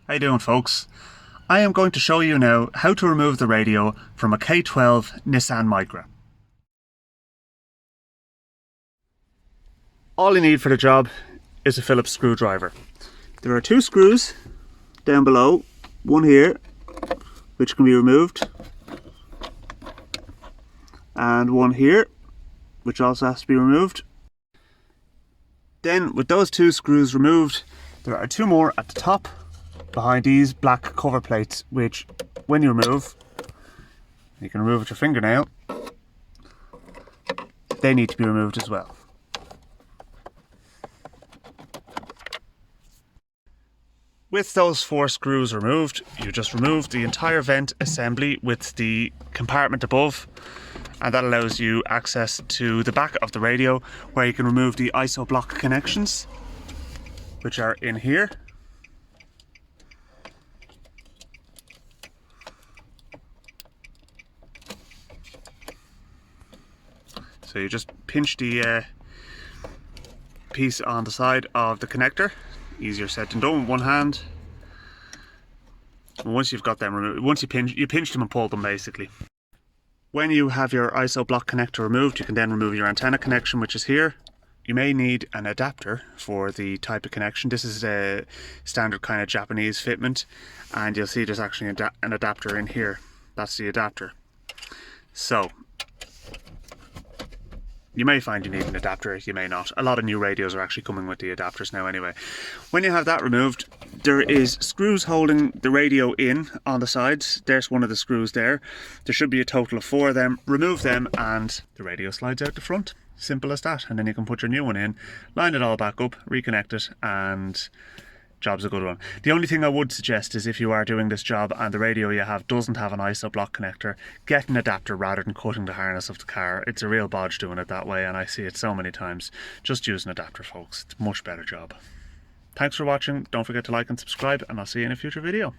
How you doing, folks? I am going to show you now how to remove the radio from a K12 Nissan Micra. All you need for the job is a Phillips screwdriver. There are two screws down below, one here which can be removed and one here which also has to be removed. Then with those two screws removed, there are two more at the top behind these black cover plates, which when you remove, you can remove with your fingernail, they need to be removed as well. With those four screws removed, you just remove the entire vent assembly with the compartment above, and that allows you access to the back of the radio where you can remove the ISO block connections, which are in here. So you just pinch the piece on the side of the connector. Easier said than done with one hand. And once you've got them removed, once you pinch them and pull them basically. When you have your ISO block connector removed, you can then remove your antenna connection, which is here. You may need an adapter for the type of connection. This is a standard kind of Japanese fitment, and you'll see there's actually an adapter in here. That's the adapter. So you may find you need an adapter, you may not. A lot of new radios are actually coming with the adapters now anyway. When you have that removed, there is screws holding the radio in on the sides. There's one of the screws there. There should be a total of four of them. Remove them and the radio slides out the front. Simple as that. And then you can put your new one in, line it all back up, reconnect it, and job's a good one. The only thing I would suggest is if you are doing this job and the radio you have doesn't have an ISO block connector, get an adapter rather than cutting the harness of the car. It's a real bodge doing it that way, and I see it so many times. Just use an adapter, folks. It's a much better job. Thanks for watching. Don't forget to like and subscribe, and I'll see you in a future video.